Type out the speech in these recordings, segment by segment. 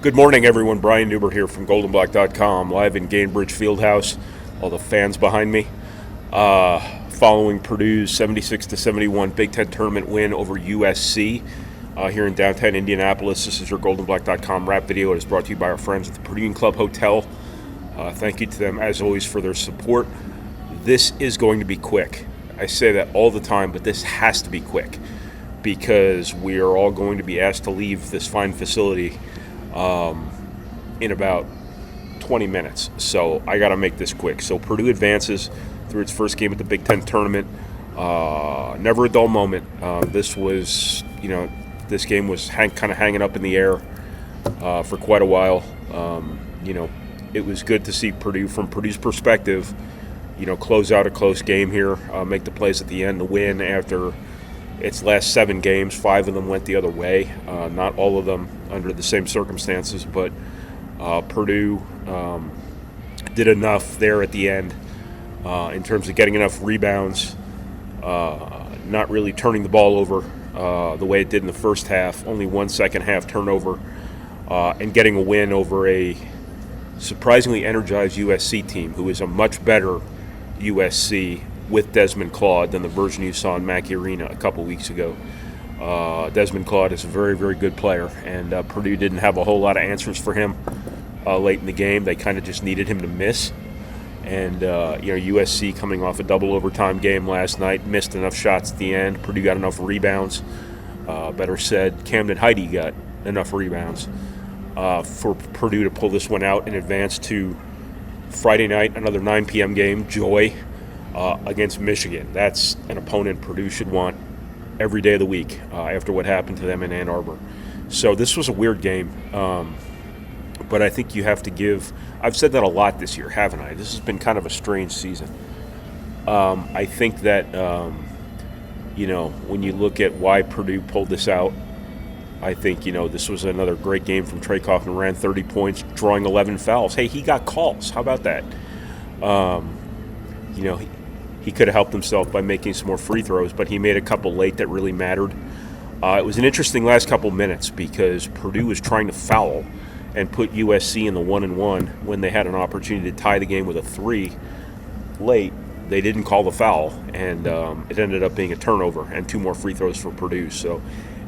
Good morning, everyone. Brian Neubert here from goldenblack.com, live in Gainbridge Fieldhouse. All the fans behind me. Following Purdue's 76-71 Big Ten tournament win over USC here in downtown Indianapolis. This is your goldenblack.com wrap video. It is brought to you by our friends at the Purdue Club Hotel. Thank you to them, as always, for their support. This is going to be quick. I say that all the time, but this has to be quick because we are all going to be asked to leave this fine facility in about 20 minutes. So I got to make this quick. So Purdue advances through its first game at the Big Ten tournament. Never a dull moment. This game was kind of hanging up in the air for quite a while. It was good to see Purdue, from Purdue's perspective, close out a close game here, make the plays at the end to win after its last 7 games. 5 of them went the other way. Not all of them under the same circumstances, but Purdue did enough there at the end in terms of getting enough rebounds, not really turning the ball over the way it did in the first half, only 1 second half turnover, and getting a win over a surprisingly energized USC team, who is a much better USC with Desmond Claude than the version you saw in Mackey Arena a couple weeks ago. Desmond Claude is a very, very good player, and Purdue didn't have a whole lot of answers for him late in the game. They kind of just needed him to miss. And, USC, coming off a double overtime game last night, missed enough shots at the end. Purdue got enough rebounds. Better said, Camden Heide got enough rebounds for Purdue to pull this one out and advance to Friday night, another 9 p.m. game, Joy, against Michigan. That's an opponent Purdue should want every day of the week after what happened to them in Ann Arbor. So this was a weird game, but I think you have to give – I've said that a lot this year, haven't I? This has been kind of a strange season. I think that, when you look at why Purdue pulled this out, I think, this was another great game from Trey Kaufman. Ran 30 points, drawing 11 fouls. Hey, he got calls. How about that? He could have helped himself by making some more free throws, but he made a couple late that really mattered. It was an interesting last couple minutes because Purdue was trying to foul and put USC in the 1-1 when they had an opportunity to tie the game with a 3 late. They didn't call the foul, and it ended up being a turnover and 2 more free throws for Purdue. So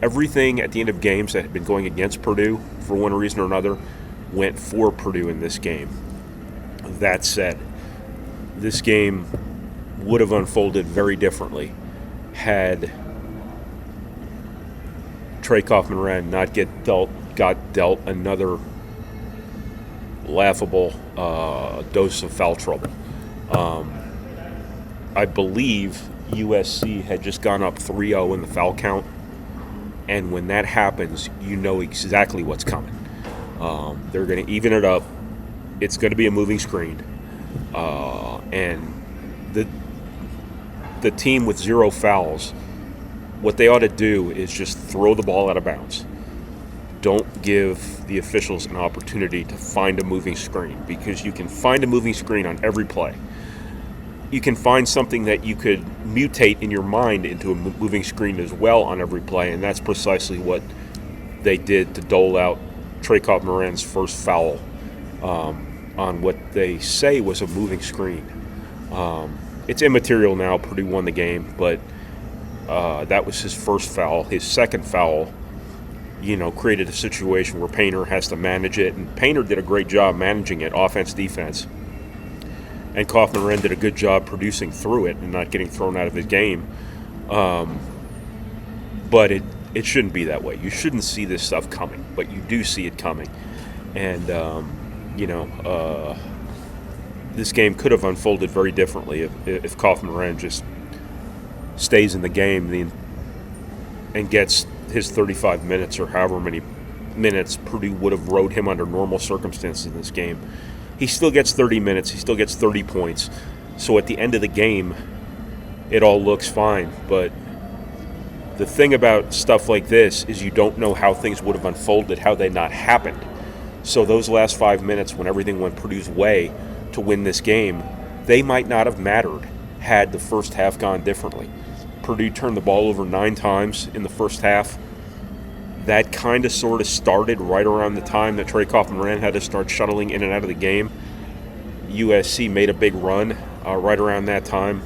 everything at the end of games that had been going against Purdue for one reason or another went for Purdue in this game. That said, this game would have unfolded very differently had Trey Kaufman-Renn not got dealt another laughable dose of foul trouble. I believe USC had just gone up 3-0 in the foul count, and when that happens, you know exactly what's coming. They're going to even it up. It's going to be a moving screen, and the team with 0 fouls, what they ought to do is just throw the ball out of bounds. Don't give the officials an opportunity to find a moving screen, because you can find a moving screen on every play. You can find something that you could mutate in your mind into a moving screen as well on every play, and that's precisely what they did to dole out Trey Kaufman-Renn's first foul on what they say was a moving screen. It's immaterial now. Purdue won the game, but that was his first foul. His second foul, created a situation where Painter has to manage it, and Painter did a great job managing it, offense, defense. And Kaufman-Renn did a good job producing through it and not getting thrown out of his game. But it shouldn't be that way. You shouldn't see this stuff coming, but you do see it coming. And, this game could have unfolded very differently if Kaufman-Renn just stays in the game and gets his 35 minutes or however many minutes Purdue would have rode him under normal circumstances in this game. He still gets 30 minutes. He still gets 30 points. So at the end of the game, it all looks fine. But the thing about stuff like this is you don't know how things would have unfolded had they not happened. So those last 5 minutes, when everything went Purdue's way to win this game, they might not have mattered had the first half gone differently. Purdue turned the ball over 9 times in the first half. that kind of sort of started right around the time that Trey Kaufman-Moran had to start shuttling in and out of the game. USC made a big run right around that time.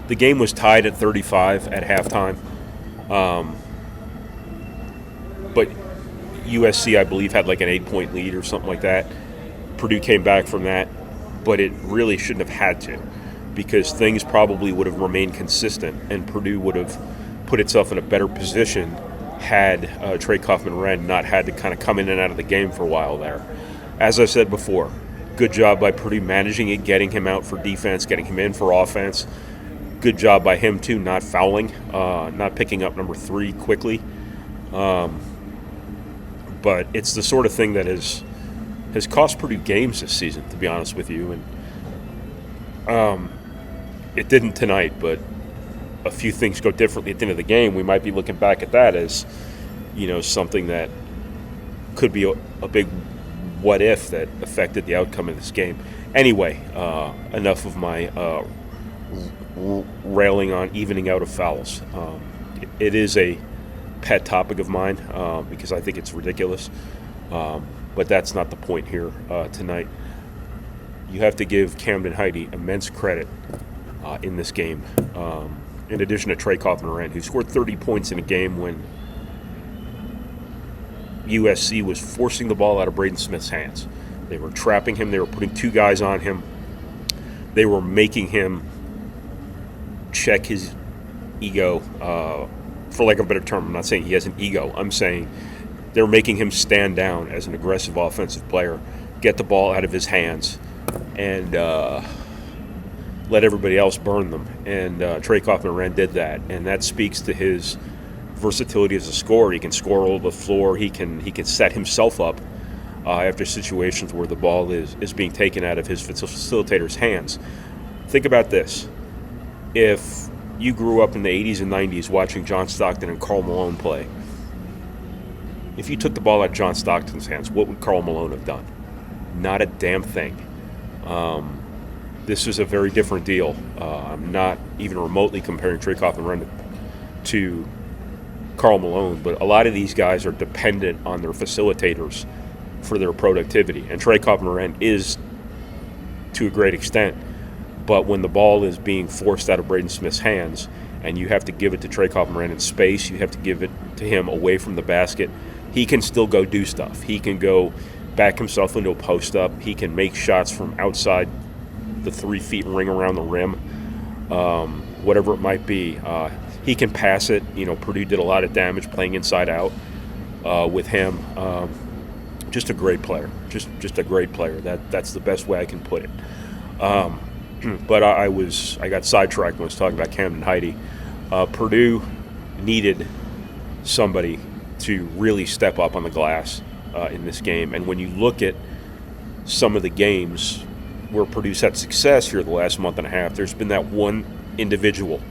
The game was tied at 35 at halftime. But USC, I believe, had like an 8-point lead or something like that. Purdue came back from that, but it really shouldn't have had to, because things probably would have remained consistent and Purdue would have put itself in a better position had Trey Kaufman-Moran not had to kind of come in and out of the game for a while there. As I said before, good job by Purdue managing it, getting him out for defense, getting him in for offense. Good job by him, too, not fouling, not picking up number 3 quickly. But it's the sort of thing that has cost Purdue games this season, to be honest with you. And it didn't tonight, but a few things go differently at the end of the game. We might be looking back at that as, something that could be a big what if that affected the outcome of this game. Anyway, enough of my railing on evening out of fouls. It is a pet topic of mine because I think it's ridiculous. But that's not the point here tonight. You have to give Camden Heide immense credit in this game. In addition to Trey Kaufman-Moran, who scored 30 points in a game when USC was forcing the ball out of Braden Smith's hands. They were trapping him. They were putting 2 guys on him. They were making him check his ego, for lack of a better term. I'm not saying he has an ego. I'm saying they're making him stand down as an aggressive offensive player, get the ball out of his hands, and let everybody else burn them. And Trey Kaufman-Moran did that, and that speaks to his versatility as a scorer. He can score all over the floor. He can set himself up after situations where the ball is being taken out of his facilitator's hands. Think about this. If you grew up in the 80s and 90s watching John Stockton and Karl Malone play, if you took the ball out of John Stockton's hands, what would Karl Malone have done? Not a damn thing. This is a very different deal. I'm not even remotely comparing Trey Kaufman-Moran to Karl Malone, but a lot of these guys are dependent on their facilitators for their productivity. And Trey Kaufman-Moran is to a great extent. But when the ball is being forced out of Braden Smith's hands and you have to give it to Trey Kaufman-Moran in space, you have to give it to him away from the basket, he can still go do stuff. He can go back himself into a post-up. He can make shots from outside the 3 feet ring around the rim, whatever it might be. He can pass it. Purdue did a lot of damage playing inside out with him. Just a great player. Just a great player. That's the best way I can put it. But I got sidetracked when I was talking about Camden Heide. Purdue needed somebody to really step up on the glass in this game. And when you look at some of the games where Purdue's had success here the last month and a half, there's been that one individual,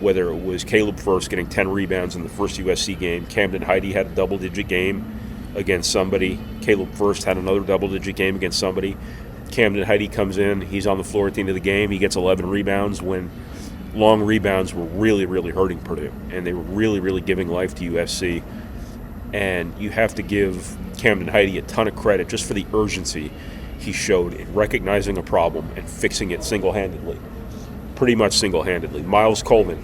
whether it was Caleb Furst getting 10 rebounds in the first USC game, Camden Heide had a double-digit game against somebody, Caleb Furst had another double-digit game against somebody. Camden Heide comes in, he's on the floor at the end of the game, he gets 11 rebounds when long rebounds were really, really hurting Purdue, and they were really, really giving life to USC. And you have to give Camden Heide a ton of credit just for the urgency he showed in recognizing a problem and fixing it single-handedly, pretty much single-handedly. Miles Coleman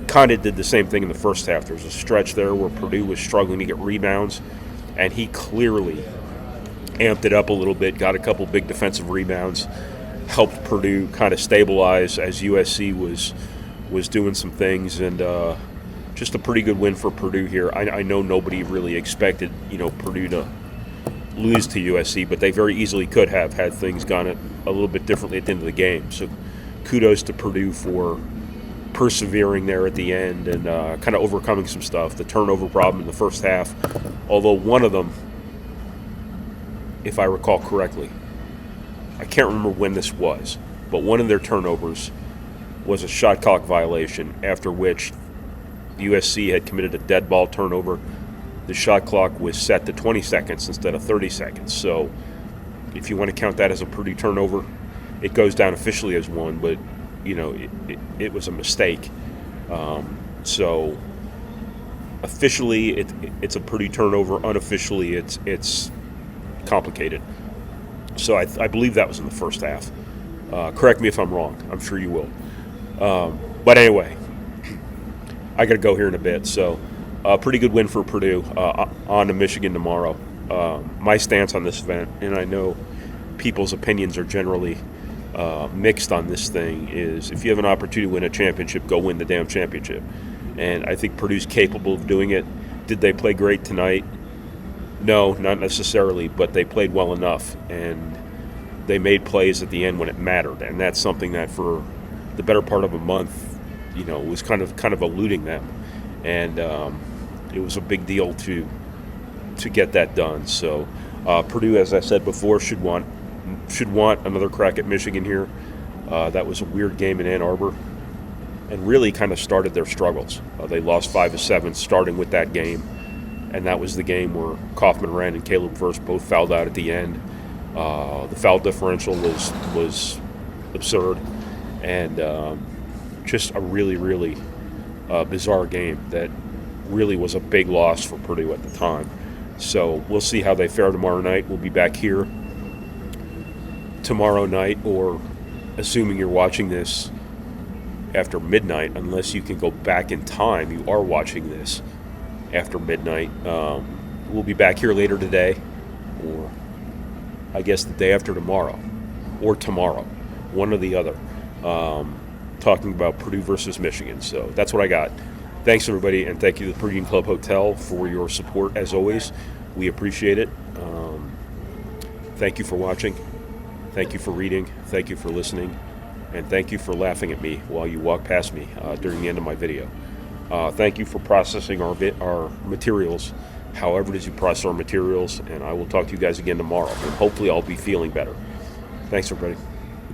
kind of did the same thing in the first half. There was a stretch there where Purdue was struggling to get rebounds, and he clearly amped it up a little bit, got a couple big defensive rebounds, helped Purdue kind of stabilize as USC was doing some things, and just a pretty good win for Purdue here. I know nobody really expected, Purdue to lose to USC, but they very easily could have had things gone a little bit differently at the end of the game. So kudos to Purdue for persevering there at the end and kind of overcoming some stuff. The turnover problem in the first half, although one of them, if I recall correctly, I can't remember when this was, but one of their turnovers was a shot clock violation, after which USC had committed a dead ball turnover. The shot clock was set to 20 seconds instead of 30 seconds. So if you want to count that as a Purdue turnover, it goes down officially as one, but, it was a mistake. So officially it's a Purdue turnover. Unofficially, it's complicated. So I believe that was in the first half. Correct me if I'm wrong. I'm sure you will. But anyway, I got to go here in a bit. So pretty good win for Purdue. On to Michigan tomorrow. My stance on this event, and I know people's opinions are generally mixed on this thing, is if you have an opportunity to win a championship, go win the damn championship. And I think Purdue's capable of doing it. Did they play great tonight? No, not necessarily, but they played well enough, and they made plays at the end when it mattered, and that's something that for the better part of a month, was kind of eluding them, and it was a big deal to get that done. So Purdue, as I said before, should want another crack at Michigan here. That was a weird game in Ann Arbor, and really kind of started their struggles. They lost 5 of 7, starting with that game. And that was the game where Kaufman Wren and Caleb Verse both fouled out at the end. The foul differential was absurd, and just a really, really bizarre game that really was a big loss for Purdue at the time. So we'll see how they fare tomorrow night. We'll be back here tomorrow night, or assuming you're watching this after midnight, unless you can go back in time, you are watching this after midnight. We'll be back here later today, or I guess the day after tomorrow, or tomorrow, one or the other, talking about Purdue versus Michigan. So that's what I got. Thanks, everybody, and thank you to the Purdue Club Hotel for your support, as always. We appreciate it. Thank you for watching. Thank you for reading. Thank you for listening. And thank you for laughing at me while you walk past me during the end of my video. Thank you for processing our materials, however it is you process our materials, and I will talk to you guys again tomorrow. And hopefully I'll be feeling better. Thanks, everybody.